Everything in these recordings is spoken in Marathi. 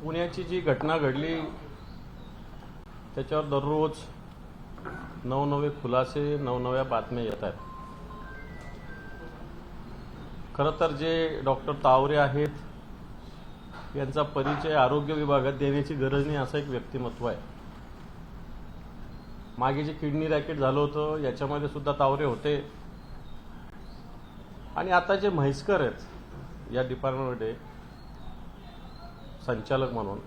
पुण्याची जी घटना घडली त्याच्यावर दररोज नवनवे खुलासे नवनव्या बातम्या येत आहेत। खरं तर जे डॉक्टर तावरे आहेत यांचा परिचय आरोग्य विभागात देण्याची गरज नाही असं एक व्यक्तिमत्व आहे। मागे जे किडनी रॅकेट झालं होतं याच्यामध्ये सुद्धा तावरे होते आणि आता जे म्हैसकर आहेत या डिपार्टमेंटमध्ये संचालक म्हणून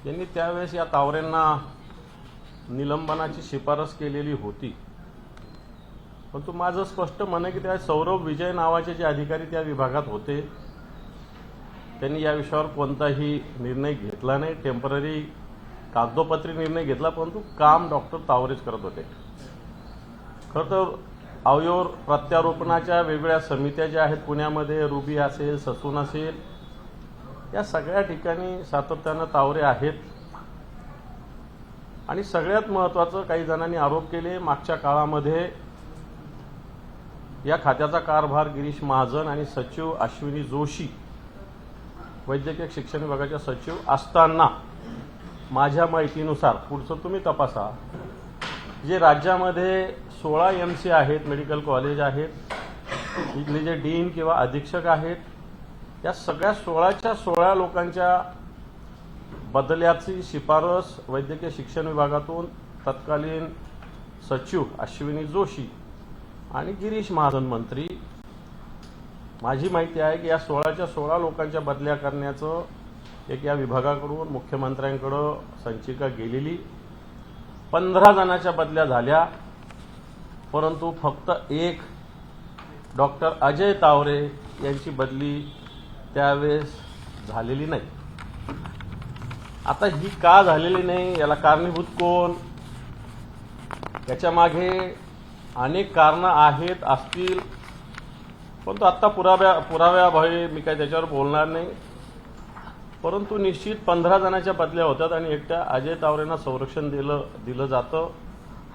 यांनी त्यावेळेस या तावरेंना निलंबनाची शिफारस केलेली होती। परंतु माझं स्पष्ट म्हणणं आहे की त्या सौरभ विजय नावाचे जे अधिकारी त्या विभागात होते त्यांनी या विषयावर कोणताही निर्णय घेतला नाही। टेम्पररी कागदोपत्री निर्णय घेतला परंतु काम डॉक्टर तावरेच करत होते। खरं तर अवयव प्रत्यारोपणाच्या वेगवेगळ्या समित्या ज्या आहेत पुण्यामध्ये रुबी असेल ससून असेल या सगळ्या ठिकाणी सातत्यानं तावरे आहेत आणि सगळ्यात महत्त्वाचं काही जणांनी आरोप केले मागच्या काळामध्ये या खात्याचा कारभार गिरीश महाजन आणि सचिव अश्विनी जोशी वैद्यकीय शिक्षण विभागाच्या सचिव असताना माझ्या माहितीनुसार पुढचं तुम्ही तपासा जे राज्यामध्ये 16 MC आहेत मेडिकल कॉलेज आहेत इथले जे डीन किंवा अधीक्षक आहेत या सगळ्या 16च्या 16 लोकांच्या बदल्याची शिफारस वैद्यकीय शिक्षण विभागातून तत्कालीन सचिव अश्विनी जोशी आणि गिरीश महाजन मंत्री माझी माहिती आहे की या 16च्या 16 लोकांच्या बदल्या करण्याचं एक या विभागाकडून मुख्यमंत्र्यांकडे संचिका गेलेली 15 जणांच्या बदल्या झाल्या परंतु फक्त एक डॉक्टर अजय तावरे यांची बदली त्यावेळेस झालेली नाही। आता ही का झालेली नाही याला कारणीभूत कोण याच्या मागे अनेक कारणं आहेत असतील परंतु आता पुराव्याअभावी मी काही त्याच्यावर बोलणार नाही। परंतु निश्चित 15 जणांच्या बदल्या होतात आणि एकट्या अजय तावरेंना संरक्षण दिलं जातं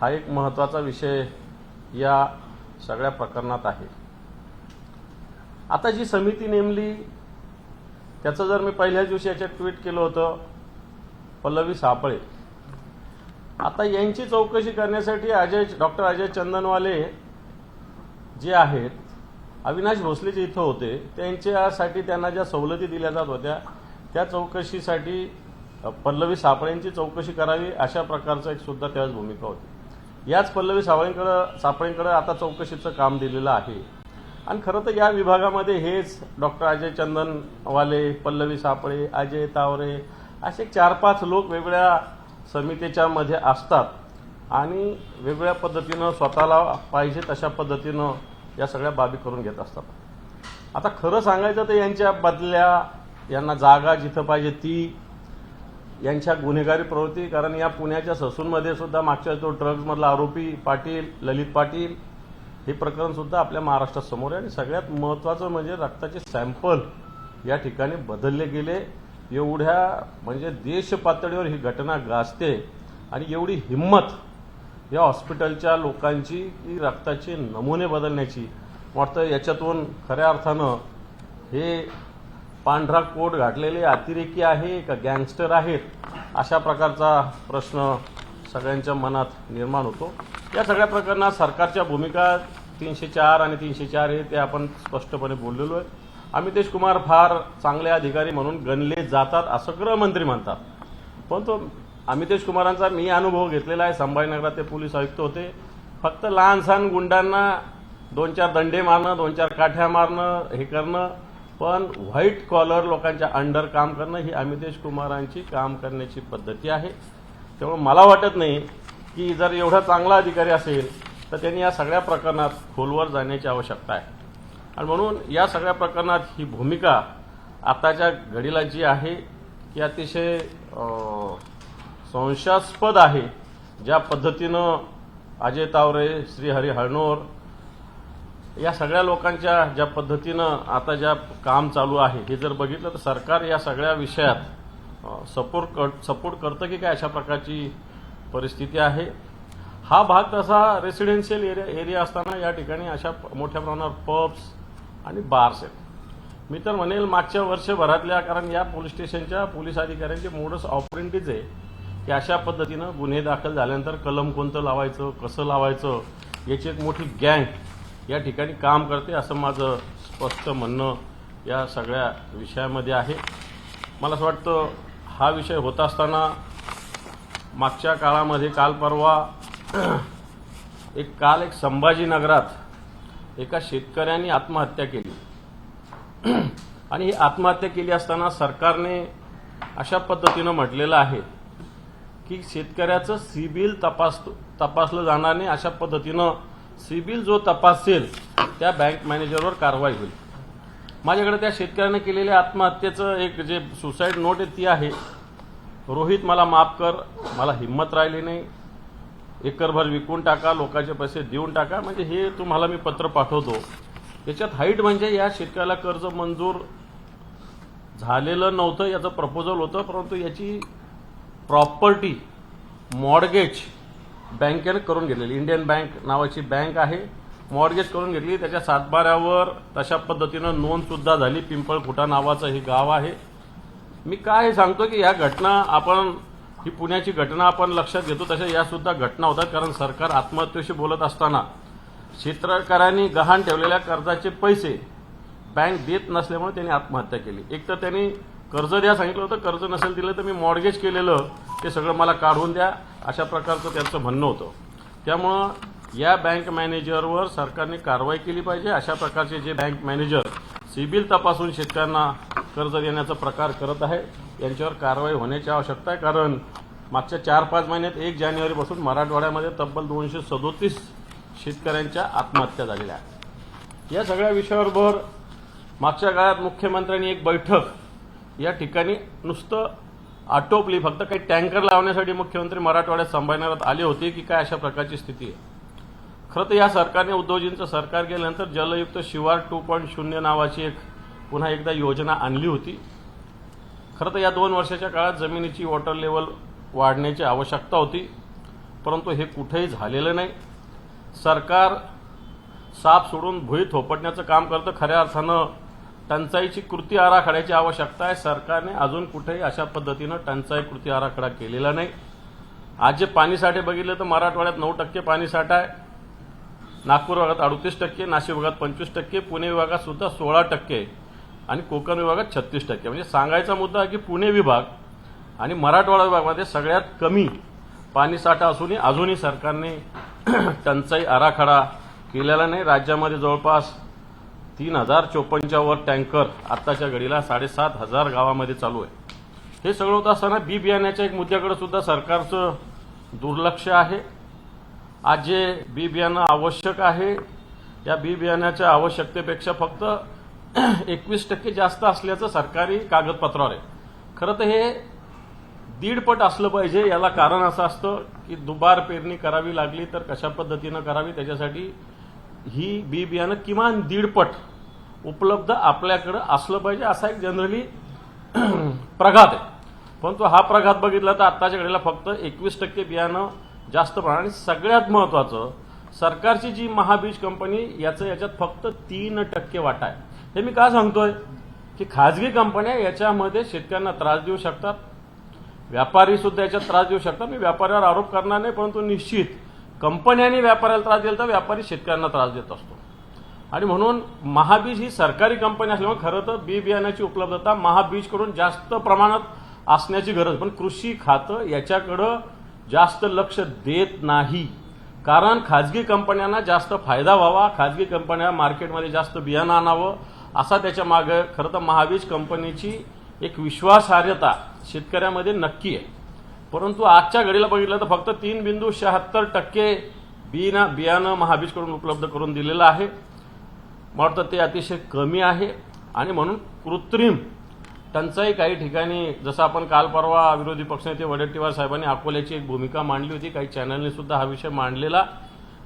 हा एक महत्त्वाचा विषय या सगळ्या प्रकरणात आहे। आता जी समिती नेमली त्याचं जर मी पहिल्याच दिवशी याच्यात ट्विट केलं होतं पल्लवी सापळे आता यांची चौकशी करण्यासाठी डॉक्टर अजय चंदनवाले जे आहेत अविनाश भोसले जे इथं होते त्यांच्यासाठी त्यांना ज्या सवलती दिल्या जात होत्या त्या चौकशीसाठी पल्लवी सापळेंची चौकशी करावी अशा प्रकारचं एक सुद्धा त्याच भूमिका होती। याच पल्लवी सापळेंकडे आता चौकशीचं काम दिलेलं आहे आणि खरं तर या विभागामध्ये हेच डॉक्टर अजय चंदनवाले पल्लवी सापळे अजय तावरे असे 4-5 लोक वेगवेगळ्या समितीच्या मध्ये असतात आणि वेगवेगळ्या पद्धतीनं स्वतःला पाहिजे तशा पद्धतीनं या सगळ्या बाबी करून घेत असतात। आता खरं सांगायचं तर यांच्या बदल्या यांना जागा जिथं पाहिजे ती यांच्या गुन्हेगारी प्रवृत्ती कारण या पुण्याच्या ससूनमध्ये सुद्धा मागच्या तो ड्रग्जमधला आरोपी पाटील ललित पाटील हे प्रकरण सुद्धा आपल्या महाराष्ट्रात समोर आहे आणि सगळ्यात महत्त्वाचं म्हणजे रक्ताचे सॅम्पल या ठिकाणी बदलले गेले। एवढ्या म्हणजे देश पातळीवर ही घटना गाजते आणि एवढी हिंमत या हॉस्पिटलच्या लोकांची की रक्ताचे नमुने बदलण्याची वाटतं याच्यातून खऱ्या अर्थानं हे पांढरा कोट घातलेले अतिरेकी आहे का गँगस्टर आहेत अशा प्रकारचा प्रश्न सगळ्यांच्या मनात निर्माण होतो। या सगळ्या प्रकरणात सरकारच्या भूमिका 304 आणि 304 हे ते आपण स्पष्टपणे बोललेलो आहे। अमितेश कुमार फार चांगले अधिकारी म्हणून गणले जातात असं गृहमंत्री म्हणतात परंतु अमितेश कुमारांचा मी अनुभव घेतलेला आहे। संभाजीनगरात ते पोलीस आयुक्त होते फक्त लहान सहान गुंडांना 2-4 दंडे मारणं 2-4 काठ्या मारणं हे करणं पण व्हाईट कॉलर लोकांच्या अंडर काम करणं ही अमितेश कुमारांची काम करण्याची पद्धती आहे। त्यामुळे मला वाटत नाही की जर एवढा चांगला अधिकारी असेल तर त्यांनी या सगळ्या प्रकरणात खोलवर जाण्याची आवश्यकता आहे आणि म्हणून या सगळ्या प्रकरणात ही भूमिका आताच्या घडीला जी आहे ती अतिशय संशयास्पद आहे। ज्या पद्धतीनं अजय तावरे श्रीहरी हळनोर या सगळ्या लोकांच्या ज्या पद्धतीनं आता ज्या काम चालू आहे हे जर बघितलं तर सरकार या सगळ्या विषयात सपोर्ट करतं की काय अशा प्रकारची परिस्थिती आहे। हा भाग तसा रेसिडेन्शियल एरिया असताना या ठिकाणी अशा मोठ्या प्रमाणावर पब्स आणि बार्स आहेत मी तर म्हणेल मागच्या वर्षभरातल्या, कारण या पोलीस स्टेशनच्या पोलीस अधिकाऱ्यांचे मोडस ऑपरेंटीज आहे की अशा पद्धतीनं गुन्हे दाखल झाल्यानंतर कलम कोणतं लावायचं, कसं लावायचं, याची एक मोठी गँग या ठिकाणी काम करते, असं माझं स्पष्ट म्हणणं या सगळ्या विषयामध्ये आहे. मला असं वाटतं हा विषय होत असताना मागच्या काळामध्ये काल परवा एक संभाजीनगरात एका शेतकऱ्यांनी आत्महत्या केली आणि ही आत्महत्या केली असताना सरकारने अशा पद्धतीनं म्हटलेलं आहे की शेतकऱ्याचं सिबिल तपासलं जाणार नाही, अशा पद्धतीनं सिबिल जो तपासेल त्या बँक मॅनेजरवर कारवाई होईल. माझ्याकडे त्या शेतकऱ्याने केलेल्या आत्महत्येचं एक जे सुसाईड नोट आहे ती आहे. रोहित मला माफ कर, मला हिंमत राहिली नाही, एकरभर विकून टाका, लोकांचे पैसे देऊन टाका, म्हणजे हे तुम्हाला मी पत्र पाठवतो. त्याच्यात हाईट म्हणजे या शेतकऱ्याला कर्ज मंजूर झालेलं नव्हतं, याचं प्रपोजल होतं, परंतु याची प्रॉपर्टी मॉर्गेज बँकेने करून घेतलेली, इंडियन बँक नावाची बँक आहे, मॉर्गेज करून घेतली. त्याच्या सातबाऱ्यावर तशा पद्धतीनं नोंद सुद्धा झाली. पिंपळखुटा नावाचं हे गाव आहे. मी काय सांगतो की या घटना आपण, ही पुण्याची घटना आपण लक्षात घेतो, तशा या सुद्धा घटना होतात. कारण सरकार आत्महत्येशी बोलत असताना शेतकऱ्यांनी गहाण ठेवलेल्या कर्जाचे पैसे बँक देत नसल्यामुळे त्यांनी आत्महत्या केली. एक तर त्यांनी कर्ज द्या सांगितलं होतं, कर्ज नसेल दिलं तर मी मॉर्गेज केलेलं ते सगळं मला काढून द्या, अशा प्रकारचं त्यांचं म्हणणं होतं. त्यामुळं या बँक मॅनेजरवर सरकारने कारवाई केली पाहिजे. अशा प्रकारचे जे बँक मॅनेजर सिबिल तपासून शेतकऱ्यांना कर्ज देण्याचा प्रकार करत आहे यांच्यावर कारवाई होण्याची आवश्यकता आहे. कारण मागच्या 4-5 महिन्यात 1 जानेवारीपासून मराठवाड्यामध्ये तब्बल 237 शेतकऱ्यांच्या आत्महत्या झालेल्या आहेत. या सगळ्या विषयाबरोबर मागच्या काळात मुख्यमंत्र्यांनी एक बैठक या ठिकाणी नुसतं आटोपली, फक्त काही टँकर लावण्यासाठी मुख्यमंत्री मराठवाड्यात संभाजीनगरात आले होते की काय, अशा प्रकारची स्थिती आहे. खरं तर या सरकारने, उद्धवजींचं सरकार गेल्यानंतर जलयुक्त शिवार 2.0 नावाची एक पुन्हा एकदा योजना आणली होती. खरं तर या 2 वर्षाच्या काळात जमिनीची वॉटर लेवल वाढण्याची आवश्यकता होती, परंतु हे कुठेही झालेलं नाही. सरकार साप सोडून भुई थोपटण्याचं काम करतं. खऱ्या अर्थानं टंचाईची कृती आराखड्याची आवश्यकता आहे. सरकारने अजून कुठेही अशा पद्धतीनं टंचाई कृती आराखडा केलेला नाही. आज जे पाणीसाठे बघितले तर मराठवाड्यात 9% पाणीसाठा आहे, नागपूर विभागात 38%, नाशिक विभागात 25%, पुणे विभागात सुद्धा 16% आणि कोकण विभागात 36%. म्हणजे सांगायचा मुद्दा आहे की पुणे विभाग आणि मराठवाडा विभागामध्ये सगळ्यात कमी पाणीसाठा असूनही अजूनही सरकारने टंचाई आराखडा केलेला नाही. राज्यामध्ये जवळपास 3054च्या वर टँकर आत्ताच्या घडीला 7,500 गावामध्ये चालू आहे. हे सगळं होत असताना बी बियाण्याच्या एक मुद्द्याकडे सुद्धा सरकारचं दुर्लक्ष आहे. आज जे बी बियाणं आवश्यक आहे, या बी बियाण्याच्या आवश्यकतेपेक्षा फक्त 21% जास्त असल्याचं सरकारी कागदपत्रावर आहे. खरं तर हे 1.5 पट असलं पाहिजे. याला कारण असं असतं की दुबार पेरणी करावी लागली तर कशा पद्धतीनं करावी, त्याच्यासाठी ही बी बियाणं किमान 1.5 पट उपलब्ध आपल्याकडं असलं पाहिजे, असा एक जनरली प्रघात आहे. परंतु हा प्रघात बघितला तर आत्ताच्या घडीला फक्त 21% बियाणं जास्त प्रमाणात. आणि सगळ्यात महत्त्वाचं, सरकारची जी महाबीज कंपनी याच्यात फक्त 3% वाटा आहे. हे मी का सांगतोय की खाजगी कंपन्या याच्यामध्ये शेतकऱ्यांना त्रास देऊ शकतात, व्यापारी सुद्धा याच्यात त्रास देऊ शकतात. मी व्यापाऱ्यावर आरोप करणार नाही, परंतु निश्चित कंपन्यांनी व्यापाऱ्याला त्रास दिला तर व्यापारी शेतकऱ्यांना त्रास देत असतो. आणि म्हणून महाबीज ही सरकारी कंपनी असल्यामुळे खरं तर बी बियाण्याची उपलब्धता महाबीजकडून जास्त प्रमाणात असण्याची गरज, पण कृषी खातं याच्याकडं जास्त लक्ष देत नाही. कारण खाजगी कंपन्यांना जास्त फायदा व्हावा, खाजगी कंपन्या मार्केटमध्ये जास्त बियाणं आणावं, असा त्याच्या मागे खरं तर महाबीज कंपनीची एक विश्वासार्हता शेतकऱ्यामध्ये नक्की आहे. परंतु आजच्या घडीला बघितलं तर फक्त 3.76% बियाणं महाबीजकडून उपलब्ध करून दिलेलं आहे. मला वाटतं ते अतिशय कमी आहे. आणि म्हणून कृत्रिम टंचाई काही ठिकाणी, जसं आपण काल परवा विरोधी पक्षनेते वडेट्टीवार साहेबांनी अकोल्याची एक भूमिका मांडली होती, काही चॅनलने सुद्धा हा विषय मांडलेला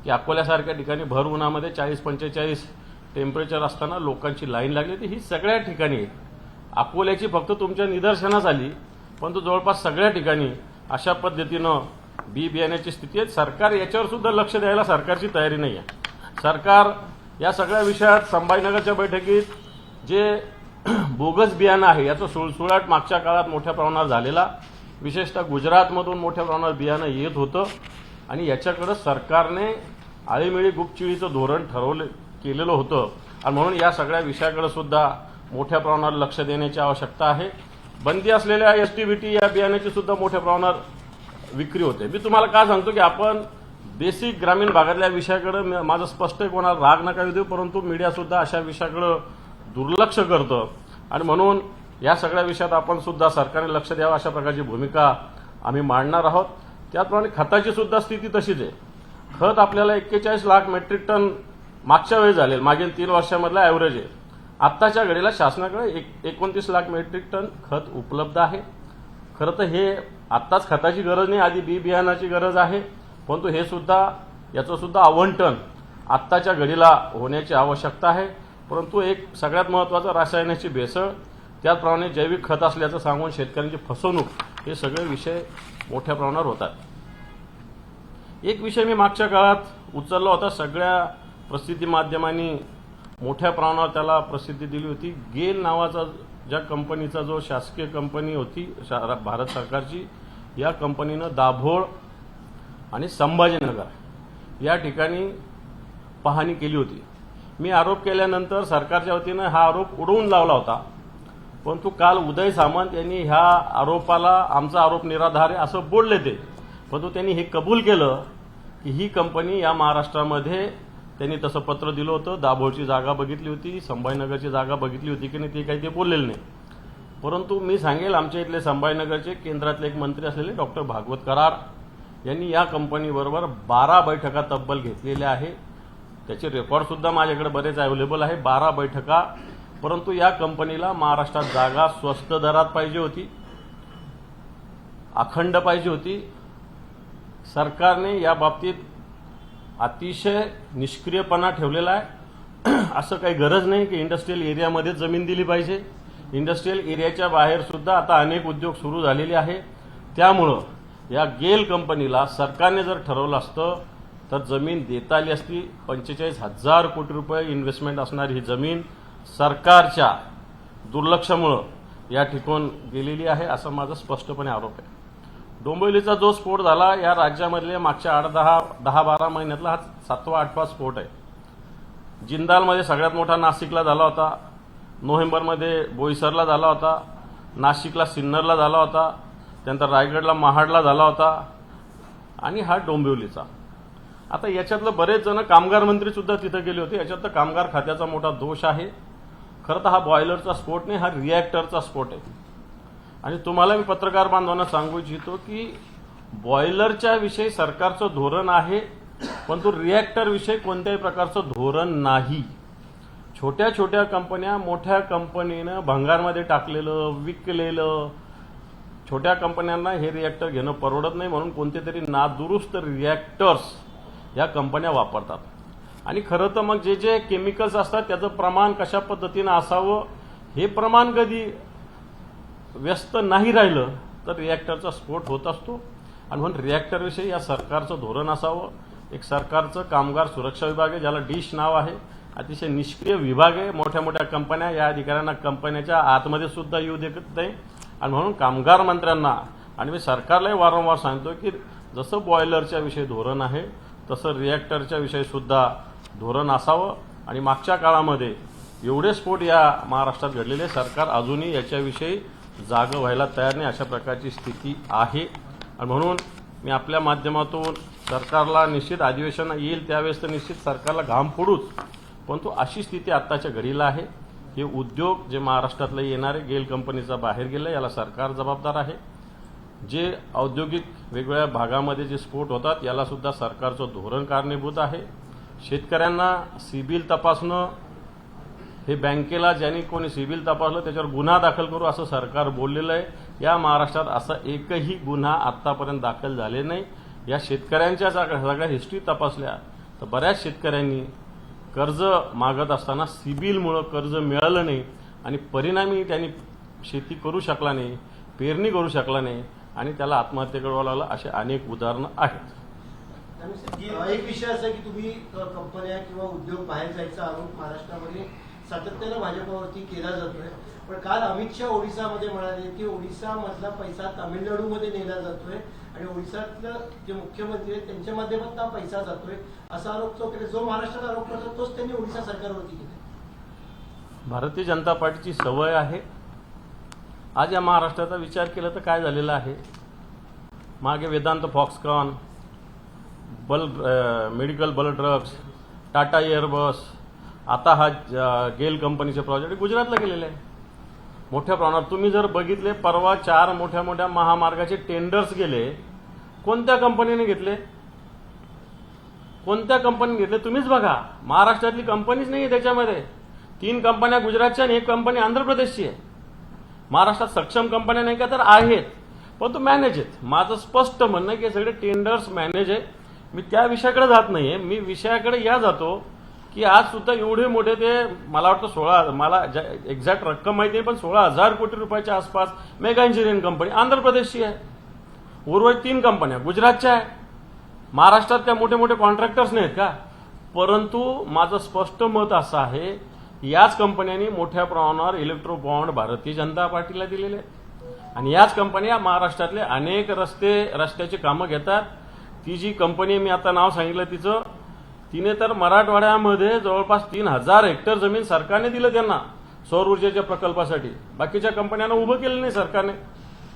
की अकोल्यासारख्या ठिकाणी भर उन्हामध्ये 40-45 टेम्परेचर असताना लोकांची लाईन लागली होती. ही सगळ्या ठिकाणी अकोल्याची फक्त तुमच्या निदर्शनास आली, परंतु जवळपास सगळ्या ठिकाणी अशा पद्धतीनं बी बियाण्याची स्थिती आहे. सरकार याच्यावर सुद्धा लक्ष द्यायला सरकारची तयारी नाही आहे. सरकार या सगळ्या विषयात संभाजीनगरच्या बैठकीत जे बोगस बियाणं आहे याचा सुळसुळाट मागच्या काळात मोठ्या प्रमाणावर झालेला, विशेषतः गुजरातमधून मोठ्या प्रमाणावर बियाणं येत होतं आणि याच्याकडे सरकारने आळीमिळी गुपचिळीचं धोरण केलेलं होतं आणि म्हणून या सगळ्या विषयाकडे सुद्धा मोठ्या प्रमाणावर लक्ष देण्याची आवश्यकता आहे. बंदी असलेल्या एसटीबीटी या बियाण्याची सुद्धा मोठ्या प्रमाणावर विक्री होते. मी तुम्हाला काय सांगतो की आपण बेसिक ग्रामीण भागातल्या विषयाकडे, माझं स्पष्ट आहे, कोणाला राग नका येऊ देऊ, परंतु मीडिया सुद्धा अशा विषयाकडे दुर्लक्ष करतं आणि म्हणून या सगळ्या विषयात आपण सुद्धा सरकारने लक्ष द्यावं अशा प्रकारची भूमिका आम्ही मांडणार आहोत. त्याचप्रमाणे खताची सुद्धा स्थिती तशीच आहे. खत आपल्याला 41 लाख मेट्रिक टन मागच्या वेळी झालेल, मागील 3 वर्षामधला ॲव्हरेज आहे. आत्ताच्या घडीला शासनाकडे 29 लाख मेट्रिक टन खत उपलब्ध आहे. खरं तर हे आत्ताच खताची गरज नाही, आधी बी बियाणाची गरज आहे, परंतु हे सुद्धा याचं सुद्धा आवंटन आत्ताच्या घडीला होण्याची आवश्यकता आहे. परंतु एक सगळ्यात महत्त्वाचं रासायनिकची भेसळ, त्याचप्रमाणे जैविक खत असल्याचं सांगून शेतकऱ्यांची फसवणूक, हे सगळे विषय मोठ्या प्रमाणावर होतात. एक विषय मी मागच्या काळात उचलला होता, सगळ्या प्रसिद्धी माध्यमांनी मोठ्या प्रमाणावर त्याला प्रसिद्धी दिली होती. गेल नावाचा ज्या कंपनीचा जो शासकीय कंपनी होती भारत सरकारची, या कंपनीनं दाभोळ आणि संभाजीनगर या ठिकाणी पाहणी केली होती. मी आरोप केल्यानंतर सरकारच्या वतीनं हा आरोप उडवून लावला होता, परंतु काल उदय सामंत यांनी ह्या आरोपाला आमचा आरोप निराधार आहे असं बोलले ते, परंतु त्यांनी हे कबूल केलं की ही कंपनी या महाराष्ट्रामध्ये, त्यांनी तसं पत्र दिलं होतं, दाभोळची जागा बघितली होती, संभाजीनगरची जागा बघितली होती की नाही ते काही ते बोललेले नाही. परंतु मी सांगेल, आमच्या इथले संभाजीनगरचे केंद्रातले एक मंत्री असलेले डॉक्टर भागवत कराड यांनी या कंपनीबरोबर 12 बैठका तब्बल घेतलेल्या आहे. त्याचे रेकॉर्डसुद्धा माझ्याकडे बरेच अवेलेबल आहे, 12 बैठका. परंतु या कंपनीला महाराष्ट्रात जागा स्वस्त दरात पाहिजे होती, अखंड पाहिजे होती. सरकारने या बाबतीत अतिशय निष्क्रियपणा ठेवलेला आहे. असं काही गरज नाही की इंडस्ट्रियल एरियामध्ये जमीन दिली पाहिजे. इंडस्ट्रियल एरियाच्या बाहेर सुद्धा आता अनेक उद्योग सुरू झालेले आहे. त्यामुळं या गेल कंपनीला सरकारने जर ठरवलं असतं तर जमीन देता आली असती. 45,000 कोटी रुपये इन्व्हेस्टमेंट असणारी ही जमीन सरकारच्या दुर्लक्षामुळं या ठिकाणी गेलेली आहे, असा माझा स्पष्टपणे आरोप आहे. डोंबिवलीचा जो स्फोट झाला, या राज्यामधले मागच्या 10-12 महिन्यातला हा 7वा-8वा स्फोट आहे. जिंदालमध्ये सगळ्यात मोठा नाशिकला झाला होता, नोव्हेंबरमध्ये बोईसरला झाला होता, नाशिकला सिन्नरला झाला होता, त्यानंतर रायगडला महाडला झाला होता आणि हा डोंबिवलीचा. आता याच्यातलं बरेच जण, कामगार मंत्री सुद्धा तिथं गेले होते. याच्यात तर कामगार खात्याचा मोठा दोष आहे. खरं तर हा बॉयलरचा स्फोट नाही, हा रिॲक्टरचा स्फोट आहे. आणि तुम्हाला मी पत्रकार बांधवांना सांगू इच्छितो की बॉयलरच्या विषयी सरकारचं धोरण आहे, परंतु रिॲक्टर विषयी कोणत्याही प्रकारचं धोरण नाही. छोट्या छोट्या कंपन्या मोठ्या कंपनीनं भंगारमध्ये टाकलेलं, विकलेलं. छोट्या कंपन्यांना हे रिॲक्टर घेणं परवडत नाही, म्हणून कोणते तरी नादुरुस्त रिॲक्टर्स या कंपन्या वापरतात. आणि खरं तर मग जे जे केमिकल्स असतात त्याचं प्रमाण कशा पद्धतीनं असावं, हे प्रमाण कधी व्यस्त नाही राहिलं तर रिॲक्टरचा स्फोट होत असतो. आणि म्हणून रिॲक्टरविषयी या सरकारचं धोरण असावं. एक सरकारचं कामगार सुरक्षा विभाग आहे, ज्याला डिश नाव आहे, अतिशय निष्क्रिय विभाग आहे. मोठ्या मोठ्या कंपन्या, या अधिकाऱ्यांना कंपन्याच्या आतमध्ये सुद्धा येऊ देत नाही. आणि म्हणून कामगार मंत्र्यांना आणि मी सरकारलाही वारंवार सांगतो की जसं बॉयलरच्या विषयी धोरण आहे तसं रिॲक्टरच्या विषयी सुद्धा धोरण असावं. आणि मागच्या काळामध्ये एवढे स्फोट या महाराष्ट्रात घडलेले, सरकार अजूनही याच्याविषयी जागं व्हायला तयार नाही, अशा प्रकारची स्थिती आहे. आणि म्हणून मी आपल्या माध्यमातून सरकारला, निश्चित अधिवेशन येईल त्यावेळेस तर निश्चित सरकारला घाम फोडूच, परंतु अशी स्थिती आत्ताच्या घडीला आहे. हे उद्योग जे महाराष्ट्रातले येणारे, गेल कंपनीचा बाहेर गेला, याला सरकार जबाबदार आहे. जे औद्योगिक वेगवेगळ्या भागामध्ये जे स्फोट होतात याला सुद्धा सरकारचं धोरण कारणीभूत आहे. शेतकऱ्यांना सिबिल तपासणं, हे बँकेला ज्यांनी कोणी सिबिल तपासलं त्याच्यावर गुन्हा दाखल करू असं सरकार बोललेलं आहे. या महाराष्ट्रात असा एकही गुन्हा आत्तापर्यंत दाखल झाले नाही. या शेतकऱ्यांच्या सगळ्या हिस्ट्री तपासल्या तर बऱ्याच शेतकऱ्यांनी कर्ज मागत असताना सिबिलमुळं कर्ज मिळालं नाही आणि परिणामी त्यांनी शेती करू शकला नाही, पेरणी करू शकला नाही आणि त्याला आत्महत्या करावं लागलं. असे अनेक उदाहरणं आहेत. एक विषय असा की तुम्ही कंपन्या किंवा उद्योग बाहेर जायचा आरोप महाराष्ट्रामध्ये सातत्यानं भाजपवरती केला जातोय. पण काल अमित शहा ओडिसामध्ये म्हणाले की ओडिसा मधला पैसा तामिळनाडूमध्ये नेला जातोय आणि ओडिसातलं जे मुख्यमंत्री आहेत त्यांच्या माध्यमातून हा पैसा जातोय असा आरोप तो केला. जो महाराष्ट्रात आरोप करतो तोच त्यांनी ओडिसा सरकारवरती केला. भारतीय जनता पार्टीची सवय आहे. आज या महाराष्ट्राचा विचार केला तर काय झालेला आहे, मागे वेदांत फॉक्सकॉन, मेडिकल बल ड्रग्स, टाटा एअरबस, आता हा गेल कंपनीचे प्रोजेक्ट गुजरातला गेलेले आहे मोठ्या प्रमाणात. तुम्ही जर बघितले परवा 4 मोठ्या मोठ्या महामार्गाचे टेंडर्स गेले, कोणत्या कंपनीने घेतले, कोणत्या कंपनीने घेतले तुम्हीच बघा. महाराष्ट्रातली कंपनीच नाही आहे त्याच्यामध्ये. 3 कंपन्या गुजरातच्या आणि 1 कंपनी आंध्र प्रदेशची आहे. महाराष्ट्रात सक्षम कंपन्या नाही का तर आहेत, पण तो मॅनेज आहेत. माझं स्पष्ट म्हणणं की हे सगळे टेंडर्स मॅनेज आहे. मी त्या विषयाकडे जात नाहीये, मी विषयाकडे या जातो की आज सुद्धा एवढे मोठे ते मला वाटतं 16, मला एक्झॅक्ट रक्कम माहिती नाही पण 16,000 कोटी रुपयाच्या आसपास मेगा इंजिनिअरिंग कंपनी आंध्र प्रदेशची आहे. उर्वरित 3 कंपन्या गुजरातच्या आहे. महाराष्ट्रात त्या मोठे मोठे कॉन्ट्रॅक्टर्स नाहीत का. परंतु माझं स्पष्ट मत असं आहे, याच कंपन्यांनी मोठ्या प्रमाणावर इलेक्ट्रो बॉन्ड भारतीय जनता पार्टीला दिलेले आहेत आणि याच कंपन्या महाराष्ट्रातले अनेक रस्त्याची कामं घेतात. ती जी कंपनी मी आता नाव सांगितलं तिने तर मराठवाड्यामध्ये जवळपास 3,000 हेक्टर जमीन सरकारने दिलं त्यांना सौर ऊर्जेच्या प्रकल्पासाठी. बाकीच्या कंपन्यांना उभं केलं नाही सरकारने.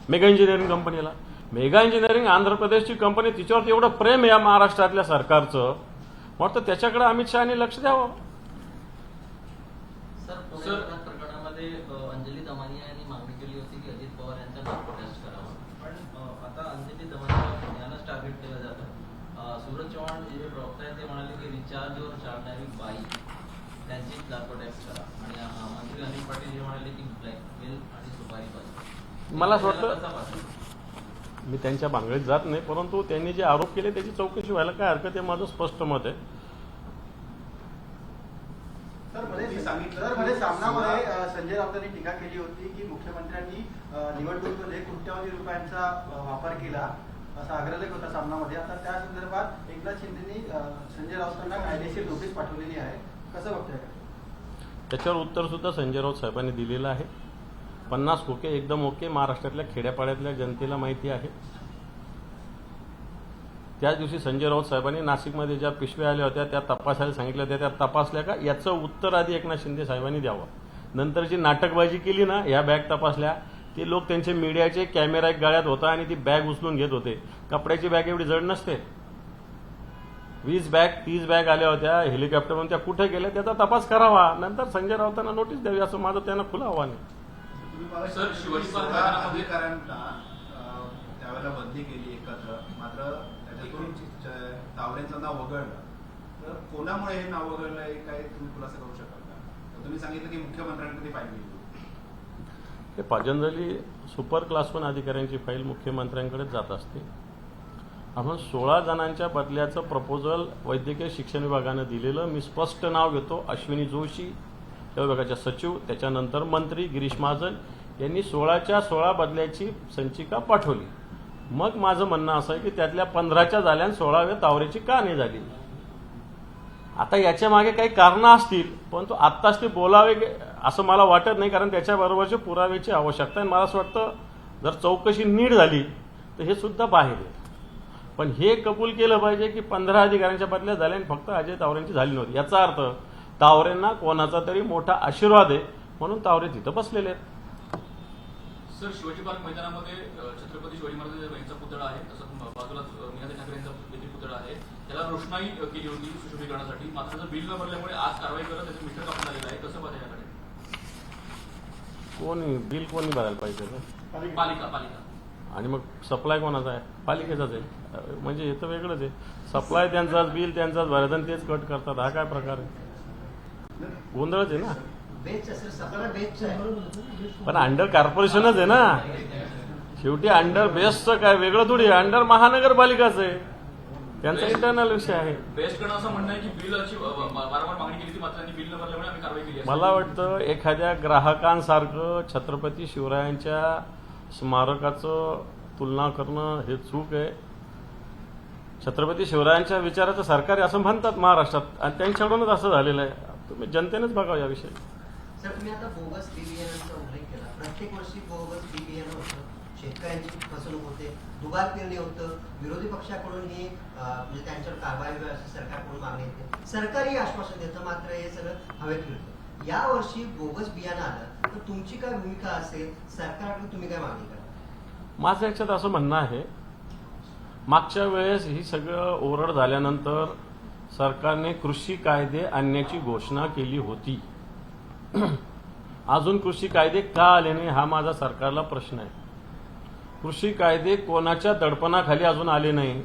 मेगा इंजिनिअरिंग कंपनीला, मेगा इंजिनिअरिंग आंध्र प्रदेशची कंपनी, तिच्यावर एवढं प्रेम आहे या महाराष्ट्रातल्या सरकारचं, मग त्याच्याकडे अमित शहानी लक्ष द्यावं. सर, प्रकरणामध्ये अंजली दमानिया यांनी मागणी केली होती की अजित पवार यांचा नागपूर टेस्ट करावा, पण आता अंजली दमानिया यांनाच टार्गेट केलं जातं. सूरज चव्हाण जे प्रवक्ता आहेत ते म्हणाले की रिचार्जवर चालणारी बाई त्यांची नागपूर टेस्ट करा आणि मंत्री अनिल पाटील हे म्हणाले की ब्लॅकमेल आणि सुपारी बाजी. मला असं वाटतं, मी त्यांच्या भानगडीत जात नाही, परंतु त्यांनी जे आरोप केले त्याची चौकशी व्हायला काय हरकत आहे, माझं स्पष्ट मत आहे. मध्ये सामनामध्ये संजय राऊतांनी टीका केली होती की मुख्यमंत्र्यांनी निवडणुकीमध्ये कोट्यवधी रुपयांचा वापर केला असा आग्रह होता सामनामध्ये. आता त्या संदर्भात एकनाथ शिंदेनी संजय राऊतांना कायदेशीर नोटीस पाठवलेली आहे, कसं बघताय? त्याच्यावर उत्तर सुद्धा संजय राऊत साहेबांनी दिलेलं आहे. 50 खोके एकदम ओके, महाराष्ट्रातल्या खेड्यापाड्यातल्या जनतेला माहिती आहे. त्याच दिवशी संजय राऊत साहेबांनी नाशिकमध्ये ज्या पिशव्या आल्या होत्या त्या तपासायला सांगितल्या होत्या, त्या तपासल्या का याचं उत्तर आधी एकनाथ शिंदे साहेबांनी द्यावं. नंतर जी नाटकबाजी केली ना, ह्या बॅग तपासल्या, ते लोक त्यांचे मीडियाचे कॅमेरा एक गाळ्यात होता आणि ती बॅग उचलून घेत होते. कपड्याची बॅग एवढी जड नसते. 20 बॅग 30 बॅग आल्या होत्या हेलिकॉप्टरवरून, त्या कुठे गेल्या त्याचा तपास करावा, नंतर संजय राऊतांना नोटीस द्यावी, असं माझं त्यांना खुलं आव्हान आहे. सर, शिवाजी पार्क अधिकाऱ्यांना त्यावेळेला बदली केली एकत्र, मात्र त्याच्यातून तावरेंचं नाव वगळलं. तर कोणामुळे हे नाव वगळलं हे काय तुम्ही खुलासा करू शकाल का? तुम्ही सांगितलं की मुख्यमंत्र्यांकडे फाईल गेली. हे पाजंजली सुपर क्लास 1 अधिकाऱ्यांची फाईल मुख्यमंत्र्यांकडे जात असते. आपण 16 जणांच्या बदल्याचं प्रपोजल वैद्यकीय शिक्षण विभागानं दिलेलं. मी स्पष्ट नाव घेतो, अश्विनी जोशी या विभागाच्या सचिव, त्याच्यानंतर मंत्री गिरीश महाजन यांनी 16च्या 16 बदल्याची संचिका पाठवली. मग माझं म्हणणं असं आहे की त्यातल्या 15च्या झाल्या आणि 16व्या तावरेची का नाही झाली. आता याच्या मागे काही कारणं असतील, परंतु आत्ताच ते बोलावे असं मला वाटत नाही, कारण त्याच्याबरोबरच्या पुराव्याची आवश्यकता आहे. मला असं वाटतं जर चौकशी नीट झाली तर हे सुद्धा बाहेर आहे. पण हे कबूल केलं पाहिजे की 15 अधिकाऱ्यांच्या बदल्या झाल्या आणि फक्त अजय तावरेंची झाली नव्हती. याचा अर्थ तावरेंना कोणाचा तरी मोठा आशीर्वाद आहे म्हणून तावरे तिथं बसलेले आहेत. सर, शिवाजी पार्क मैदानामध्ये छत्रपती शिवाजी महाराज यांचा पुतळा आहे, तसंच बाजूलाच निनाद ठाकरे यांचा देखील पुतळा आहे. त्याला रोषणाई केली होती सुशोभीकरणासाठी, मात्र त्याचं बिल न भरल्यामुळे आज कारवाई करत त्याचं मीटर कापून आलेलं आहे. कसं पाहता याकडे? बिल कोणी भरायला पाहिजे? पालिका. आणि मग सप्लाय कोणाचा आहे? पालिकेचाच आहे. म्हणजे हे तर वेगळंच आहे. सप्लाय त्यांचाच, बिल त्यांचाच भरायचं आणि तेच कट करतात. हा काय प्रकार आहे? गोंधळच आहे ना. पण अंडर कॉर्पोरेशनच आहे ना शेवटी. अंडर बेस्टचं काय वेगळं थोडी, अंडर महानगरपालिकाच आहे, त्यांचा इंटरनल विषय आहे. बेस्ट करणं असं म्हणणं आहे की बिलची वारंवार मागणी केली होती, मात्र त्यांनी बिल न भरल्यामुळे आम्ही कारवाई केली. मला वाटतं एखाद्या ग्राहकांसारखं छत्रपती शिवरायांच्या स्मारकाचं तुलना करणं हे चूक आहे. छत्रपती शिवरायांच्या विचाराचं सरकार आहे असं म्हणतात महाराष्ट्रात, आणि त्यांच्याकडूनच असं झालेलं आहे. तुम्ही जनतेनेच बघावं याविषयी. सर, तुम्ही आता बोगस बी बियाण्यांचा उल्लेख केला. प्रत्येक वर्षी बोगस बी बियाणं होतं, शेतकऱ्यांची फसवणूक होते, दुबार पेरणी होतं, विरोधी पक्षाकडून ही म्हणजे त्यांच्यावर कारवाई व्हावी अशी सरकारकडून मागणी येते. सरकारही आश्वासन देतं, मात्र हे सगळं हवेत फिरतं. या वर्षी बोगस बियाणं आलं तर तुमची काय भूमिका असेल, सरकारकडून तुम्ही काय मागणी करा? माझं याच्यात असं म्हणणं आहे, मागच्या वेळेस ही सगळं ओरड झाल्यानंतर सरकारने कृषी कायदे आणण्याची घोषणा केली होती. अजून कृषी कायदे का आले नाही हा माझा सरकारला प्रश्न आहे. कृषी कायदे कोणाच्या दडपणाखाली अजून आले नाही.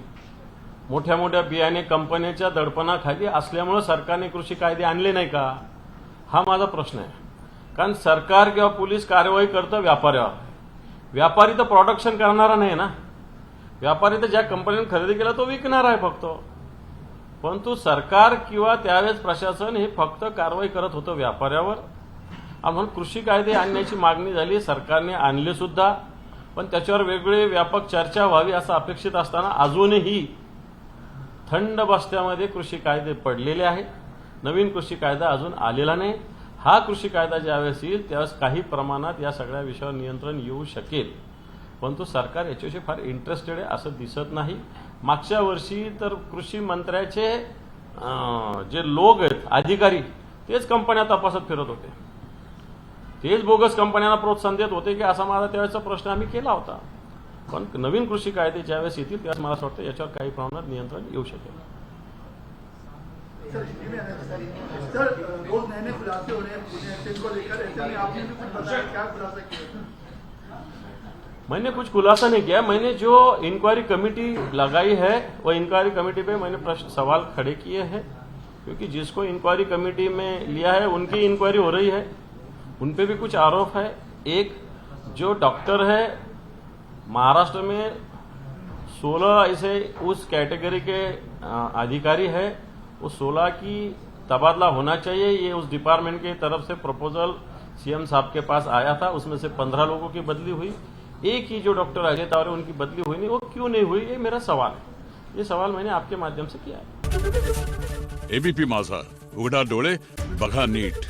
मोठ्या मोठ्या बियाणे कंपन्यांच्या दडपणाखाली असल्यामुळे सरकारने कृषी कायदे आणले नाही का हा माझा प्रश्न आहे. कारण सरकार किंवा पोलीस कारवाई करतं व्यापाऱ्यावर. व्यापारी तर प्रोडक्शन करणारा नाही ना. व्यापारी तर ज्या कंपनीने खरेदी केला तो विकणार आहे फक्त. परंतु सरकार किंवा त्यावेळेस प्रशासन हे फक्त कारवाई करत होतं व्यापाऱ्यावर. म्हणून कृषी कायदे आणण्याची मागणी झाली, सरकारने आणले सुद्धा, पण त्याच्यावर वेगळे व्यापक चर्चा व्हावी असं अपेक्षित असताना अजूनही थंड बस्त्यामध्ये कृषी कायदे पडलेले आहेत. नवीन कृषी कायदा अजून आलेला नाही. हा कृषी कायदा ज्यावेळेस येईल त्यावेळेस काही प्रमाणात या सगळ्या विषयावर नियंत्रण येऊ शकेल. परंतु सरकार याच्याविषयी फार इंटरेस्टेड आहे असं दिसत नाही. मागच्या वर्षी तर कृषी मंत्र्याचे जे लोक आहेत अधिकारी तेच कंपन्या तपासत फिरत होते, तेच बोगस कंपन्यांना प्रोत्साहन देत होते की असा माझा त्यावेळेचा प्रश्न आम्ही केला होता. पण नवीन कृषी कायदे ज्यावेळेस येतील त्यावेळेस मला असं वाटतं याच्यावर काही प्रमाणात नियंत्रण येऊ शकेल. सर, 2 नए नए खुलासे हो रहे हैं पुणे एक्सचेंज को लेकर, ऐसे में आपने भी कुछ बताया, क्या खुलासा किया? मैंने कुछ खुलासा नहीं किया. मैंने जो इंक्वायरी कमेटी लगाई है वो इंक्वायरी कमेटी पे मैंने प्रश्न सवाल खड़े किए हैं, क्योंकि जिसको इंक्वायरी कमेटी में लिया है उनकी इंक्वायरी हो रही है, उन पे भी कुछ आरोप है. एक जो डॉक्टर है महाराष्ट्र में 16 ऐसे उस कैटेगरी के अधिकारी है, वो 16 की तबादला होना चाहिए. ये उस डिपार्टमेंट की तरफ से प्रपोजल सीएम साहब के पास आया था, उसमें से 15 लोगों की बदली हुई. एक ही जो डॉक्टर अजय तावरे उनकी बदली हुई नहीं. वो क्यों नहीं हुई ये मेरा सवाल है. ये सवाल मैंने आपके माध्यम से किया है. एबीपी माझा, उघडा डोळे बघा नीट.